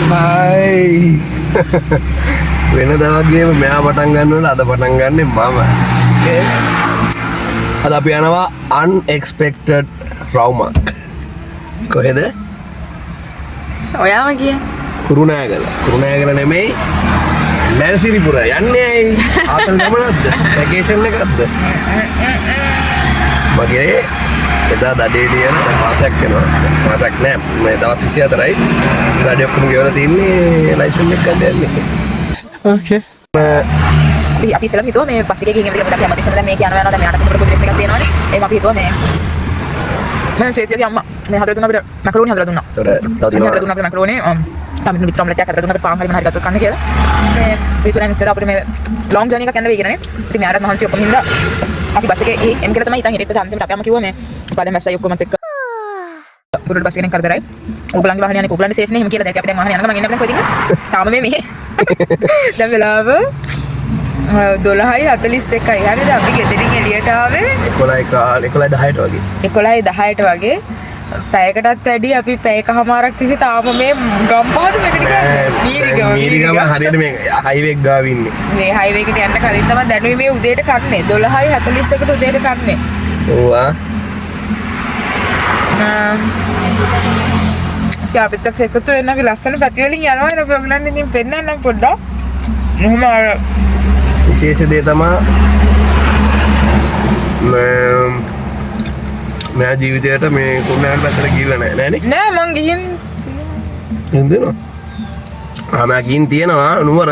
හයි වෙනදා වගේම මෙයා පටන් ගන්නවට අද පටන් ගන්නෙ මම. අද අපි යනවා unexpected රවුමක්. කොහෙද? ඔයාම කිය. කුරුණෑගල නෙමෙයි මැල්සිරිපුර යන්නේ ඇයි? ආතල් ගමනක්ද? වැකේෂන් එකක්ද? මගේ එදා දඩේලිය යන මාසයක් වෙනවා. මාසයක් නෑ මේ දවස් 24යි. දඩේ ඔක්කොම ගෙවලා තින්නේ ලයිසන් එක ගන්න යන්නේ. ඕකේ. අපි ඉස්සෙල්ලාම හිතුවා මේ බස් එකේ ගිහින් අපි හැමතිස්සෙම දැන් මේ කියනවා යනවා දැන් මෙයාට පොඩි ඩ්‍රෙස් එකක් තියෙනවානේ. ඒකම අපි හිතුවා මේ මම චේතියගේ අම්මා මේ හදලා දුන්නා අපිට මැකරෝනි හදලා දුන්නා. ඒතකොට තව තියෙනවා හදලා දුන්නා අපිට මැකරෝනි තමයි විතර ඔම්ලට් එකක් හදලා දුන්නා අපිට පාන් හරි මම හරි ගත්තා කන්න කියලා. මේ විතරෙන් ඉතර අපිට මේ ලොන්ග් ජර්නි එකක් යන්න වෙයි කියලානේ. ඉතින් මෙයාට මහන්සි ඔක්කොම හින්දා අපි බස් එකේ එම් කියලා තමයි ඉතින් ඊට පස්සේ අන්තිමට අපි අම්මා කිව්වා මේ පාදම් මැස්සයි ඔක්කොමත් එක්ක පුරුදු බස් එකෙන් කරදරයි. ඕගොල්ලන්ගේ වාහනේ යන්නේ ඕගොල්ලන්ට සේෆ් නේ එහෙම කියලා දැන් අපි දැන් වාහනේ යනවා මම ඉන්නේ දැන් කොහෙද ඉන්නේ? තාම මේ මෙහෙ. දැන් වෙලාව 12:41යි. හරිද? අපි ගෙදරින් එළියට ආවේ 11:10ට වගේ. 11:10ට වගේ. පැයකටත් වැඩි අපි පැයකමාරක් තිස්සේ තාම මේ ගම්පහද මේකට කියන්නේ මීරිගම හරියට මේ හයිවේ එක ගාව ඉන්නේ. මේ හයිවේ එකට යන්න කලින් තමයි දැනුයි මේ උදේට කන්නේ 12:41ට උදේට කන්නේ. ඕවා. අපිත් එකතු වෙන්න අපි ලස්සන පැති වලින් යනවා නේ අපි ඔයගලන් ඉතින් පෙන්නන්නම් පොඩ්ඩක්. මොහොම විශේෂ දේ තමයි මෑ ජීවිතයට මේ කුරුණෑගල පැත්තට ගිහිල්ලා නෑනේ. නෑ මං ගිහින් හින්දේනවා. මම ගිහින් තියෙනවා නුවර.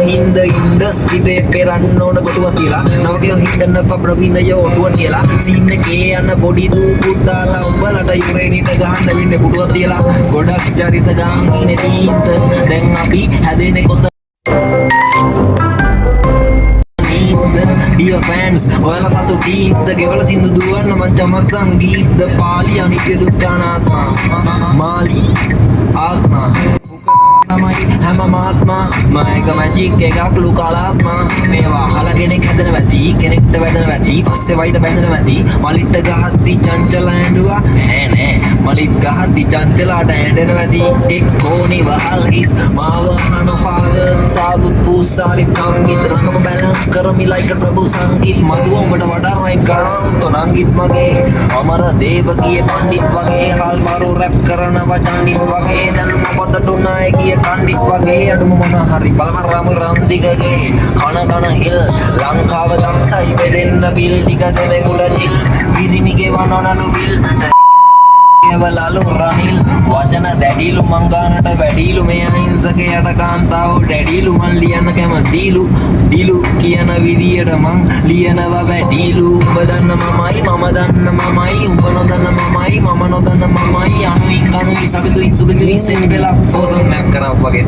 හින්ද ඉන්දස් ඉදේ පෙරන්න ඕන කොටුවක් කියලා නවකයෝ හිතන්න ප්‍රවීණය ඔටුවන් කියලා සීන් එකේ යන පොඩි දූ පුතාලා උඹලට යුරේනිට ගහන්න වෙන්නේ පුටුවක් තියලා ගොඩක් චරිත ගාන්නේ නීත දැන් අපි හැදෙන්නේ කොත Dear fans, ඔයාලා සතු ගීත ගෙවල සින්දු දුවන්න මං චමත් සංගීත පාලි අනිත්‍ය දුක්ඛනාත්මා මාලි ආත්මා තමයි හැම මාත්මා මයික මැජික් එකක් ලුකාලාත්මා මේවා අහලා කෙනෙක් හැදෙන වැටි කෙනෙක්ට වැදෙන වැටි පස්සේ වයිද බැඳෙන වැටි මලිට ගහද්දි චංචල ඇඬුවා නෑ මලිත් ගහද්දි චංචලට ඇඬෙන වැටි එක්කෝනි වහල් හිට මාව අනපාද සාදු පුසාරි කම්ගිත් රකම බැලන්ස් කරමි ලයික ප්‍රභු සංගීත් මදුව උඹට වඩා රයිම් කරනවා තොනංගිත් මගේ අමර දේවකී පණ්ඩිත් වගේ හල් මාරු රැප් කරන වචන්ඩිත් වගේ දැනුම පොතට උනායි කණ්ඩිත් වගේ අඩුම මොන හරි බලමරාම රන්දිකගේ කන හිල් ලංකාව දක්සයි බෙදෙන්න බිල් ටික දෙනෙකුට චිල් විරිමිගේ වනනනු බිල් වලලු රනිල් වචන දැඩිලු මංගානට වැඩිලු මේ අහිංසකයට කාන්තාව ඩැඩිලු මන් ලියන්න කැමතිලු ඩිලු කියන විදියට මං ලියනවා වැඩිලු උඹ දන්න මමයි මම දන්න මමයි උඹ නොදන්න මමයි මම නොදන්න මමයි අනුයි කනුයි සබිතුයි සුබිතුයි සෙන්බෙලා ෆෝසම් නැක් කරා වගේ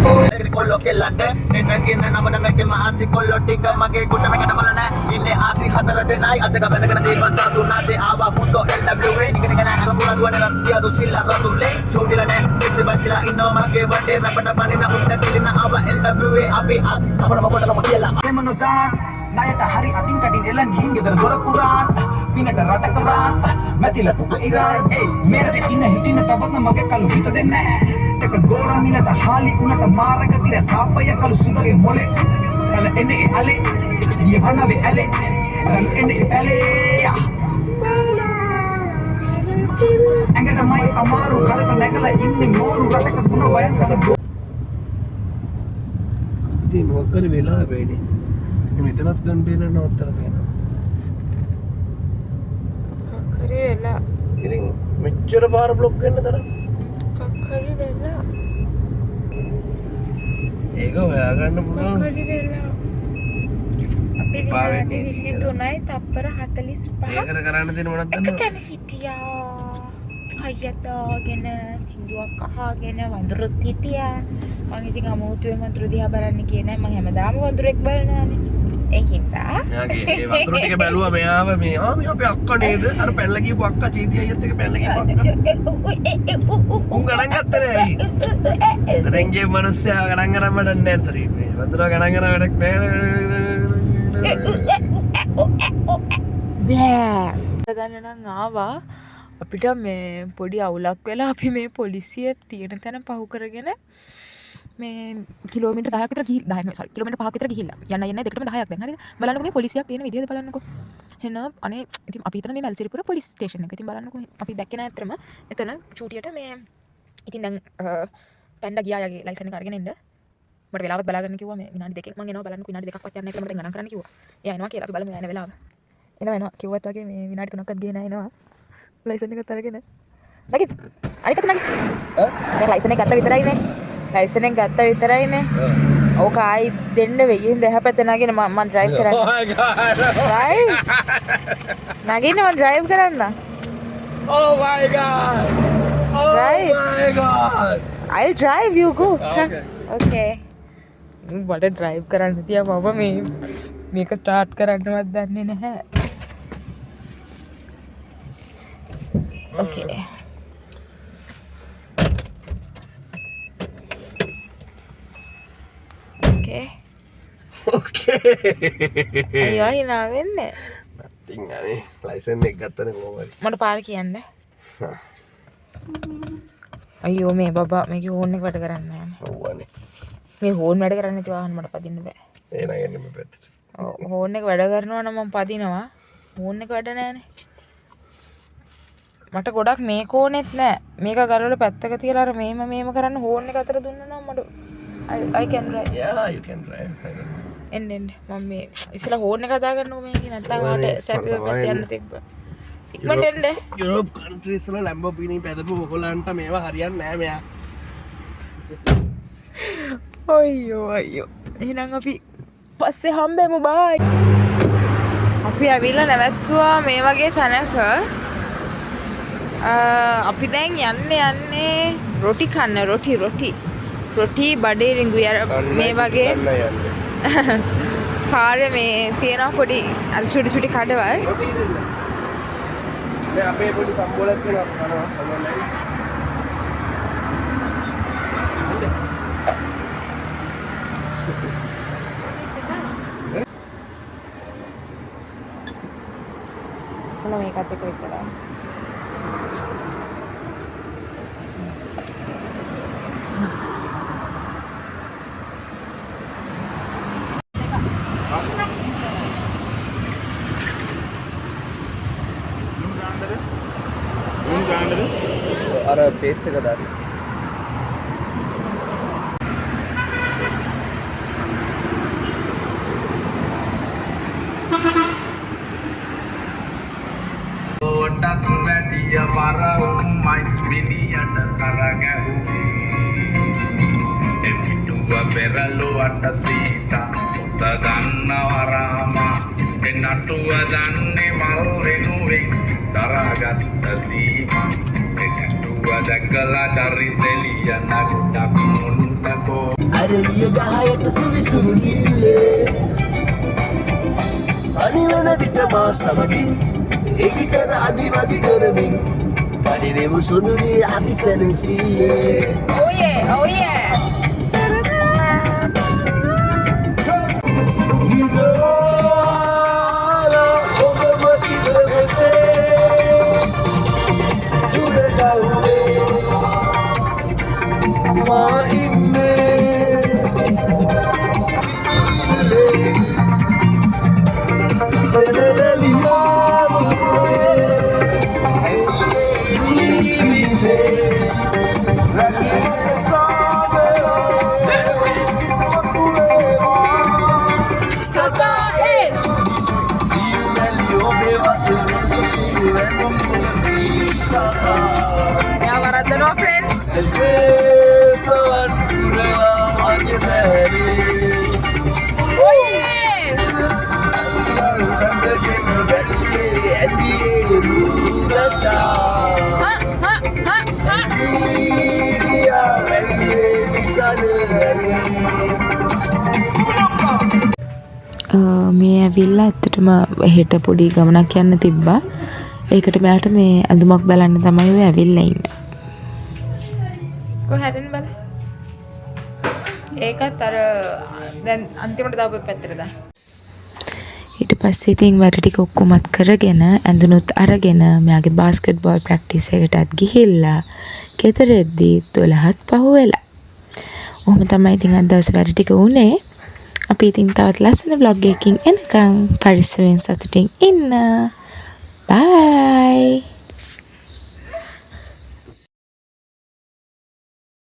කොල්ලෝ කෙල්ලන්ට නෙටගෙන නම නැගේ මාසි කොල්ලෝ ටික මගේ කුට මේකට බලන ඉන්නේ ආසි හතර දෙනයි අදක බැලගෙන දීපන් සතුනාතේ ආවා මුතෝ LWA නිකන ගන අරපුලා දුවන රස්තිය දුසිල්ලා රතුලේ චෝටිලනේ සෙක්සි බච්චිලා ඉන්නෝ මගේ වටේ රැපට පනින උඩ දෙලින ආවා LWA අපි ආසි අපරම කොටම කියලා එමනෝ දාන ණයට හරි අතින් කටින් එලන් ගිහින් ගෙදර දොර පුරාන් පිනට රට කරාන් මැතිල පුක ඉරායි ඒ මෙරට ඉන්න හිටින්න තවත් මගේ කලු හිත දෙන්නේ නැහැ එක ගෝරා මිලට හාලි උනට මාරක තිර සාපය කලු සුඳගේ මොලේ කල එන්නේ අලේ යවනවේ ඇලේ කල එන්නේ ඇලේ ඇඟට මයි අමාරු කරට නැගලා ඉන්නේ මෝරු රටක ගුණ වයන් කඩ ඉතින් මොකද වෙලා වෙන්නේ? මෙතනත් කන්ටේනර් නවත්තලා තියෙනවා. කක්කරි වෙලා ඉතින් මෙච්චර පාර බ්ලොක් වෙන්න තරම් කක්කරි වෙලා ඒක හොයාගන්න පුළුවන්. කක්කරි වෙලා අපි විනාඩි 23යි තප්පර 45 ඒකට කරන්න දෙන මොනවද දන්නවද? එකතන හිටියා කයතෝගෙන සින්දුවක් අහගෙන වඳුරුත් හිටියා මම ඉතින් අමුතුවෙන් වඳුරු දිහා බලන්න ගියේ නැහැ මම හැමදාම වඳුරෙක් බලනවානේ ඒ හින්දා මෙයාගේ ඒ වතුර ටික බැලුවා මෙයාව මේ මේ අපේ අක්කා නේද අර පැනලා ගිහපු අක්කා චීති අයියත් එක්ක පැනලා ගිහපු අක්කා උන් ගණන් ගත්තේ නෑ ඇයි රෙන්ගේ මිනිස්සයා ගණන් කරන් වැඩක් නෑ සරි මේ වතුර ගණන් කරන් වැඩක් නෑ ගන්න නම් ආවා අපිට මේ පොඩි අවුලක් වෙලා අපි මේ පොලිසිය තියෙන තැන පහු කරගෙන මේ කිලෝමීටර් 10ක් විතර ගිහිල්ලා 10 sorry කිලෝමීටර් 5ක් විතර ගිහිල්ලා යන්න 2ටම 10ක් දැන් හරිද බලන්නකෝ මේ පොලිසියක් තියෙන විදිහද බලන්නකෝ එහෙනම් අනේ ඉතින් අපි හිතන මේ මල්සිරිපුර පොලිස් ස්ටේෂන් එක ඉතින් බලන්නකෝ අපි දැක්කේ නෑ අතරම එතන චූටියට මේ ඉතින් දැන් පැන්ඩා ගියා යාගේ ලයිසන් එක අරගෙන එන්න මට වෙලාවත් බලාගන්න කිව්වා මේ විනාඩි 2කින් මම එනවා බලන්නකෝ විනාඩි 2ක්වත් යන්නේ නැහැ කියලා මට ගණන් කරන්න කිව්වා එයා එනවා කියලා අපි බලමු යන වෙලාව එනවා කිව්වත් වගේ මේ විනාඩි 3ක්වත් ගියේ නැහැ එනවා ලයිසන් එකත් අරගෙන නැගිට අනිත් පැත්ත නැගිට දැන් ලයිසන් එක ගත්ත විතරයි නේ ලයිසන් එක ගත්ත විතරයි නේ ඕක ආයි දෙන්න වෙයි එහෙනම් එහා පැත්ත නගින මම ඩ්‍රයිව් කරන්න oh my god right නගින්න මම ඩ්‍රයිව් කරන්න oh my god oh right my god I'll drive you go okay okay මට ඩ්‍රයිව් කරන්න තියා මම මේක ස්ටාර්ට් කරන්නවත් දන්නේ නැහැ okay okay අයියෝ hina වෙන්නේ nothing අනේ ලයිසන් එක ගත්තනේ කොහොමද මට පාර කියන්න අයියෝ මේ බබා මේකේ හෝන් එක වැඩ කරන්නේ නැහැ ඔව්වනේ මේ හෝන් වැඩ කරන්නේ නැති වාහන මට පදින්න බෑ ඒ නගන්නේ මේ පැත්තට ඔව් හෝන් එක වැඩ කරනවා නම් මම පදිනවා හෝන් එක වැඩ නැහැනේ මට ගොඩක් මේක ඕනෙත් නෑ මේක ගලවලා පැත්තක තියලා අර මේම කරන්න හෝන් එක අතර දුන්නා නම් මට I can drive yeah you can drive එන්න මම මේ ඉස්සලා හෝන් එක හදාගන්නකො මේකේ නැත්නම් මට සැපියෝ පැත්ත යන්න තිබ්බා ඉක්මනට එන්න යුරෝප් කන්ට්‍රීස් වල ලැම්බෝගිනි පැදපු ඔයගොල්ලන්ට මේවා හරියන්නේ නෑ මෙයා අයියෝ එහෙනම් අපි පස්සේ හම්බෙමු බයි අපි ඇවිල්ලා නැවැත්තුවා මේ වගේ තැනක අපි දැන් යන්නේ රොටි කන්න රොටි බඩේ රිංගු මේ වගේ පාරේ මේ තියෙනවා පොඩි අර චුටි කඩවල් රොටි දෙන්න මේ අපේ පොඩි සම්බෝලක් තියෙනවා කනවා ඉස්සලා මේකත් එක්ක විතරයි අර පේස්ට් එක දාන්න ඔටත් වැඩිය වරවුම්මයි මිනියට කරගැහුවේ එපිටුව පෙරළුවට සීතා උත දන්නවරාමා එනටුව දන්නේ මල් වෙනුවෙන් දරාගත්ත සීමා එනටුව දැකලා චරිතෙලිය නගුටක් මුන්ටකෝ අරලිය ගහයට සුවිසුරු නිල්ලේ අනිවන විට මා සමගින් ඒකි කර අදිමදි කරමින් පරිවෙමු සුදුරී අපි සැනසිල්ලේ oh yeah no friends oh yeah මේ ඇවිල්ලා ඇත්තටම හෙට පොඩි ගමනක් යන්න තිබ්බා. ඒකට මෙයාට මේ ඇඳුමක් බලන්න තමයි ඔය ඇවිල්ලා ඉන්නේ. කොහේදෙන් බල? ඒකත් අර දැන් අන්තිමට දාපු පැත්තට දාන්න. ඊට පස්සේ ඉතින් වැඩ ටික ඔක්කොමත් කරගෙන ඇඳුනුත් අරගෙන මෙයාගේ බාස්කට් බෝල් ප්‍රැක්ටිස් එකටත් ගිහිල්ලා ගෙදර එද්දී 12ත් පහුවෙලා. ඔහොම තමයි ඉතින් අද දවසේ වැඩ ටික උනේ. අපි ඉතින් තවත් ලස්සන vlog එකකින් එනකම් පරිස්සමෙන් සතුටින් ඉන්න. Bye.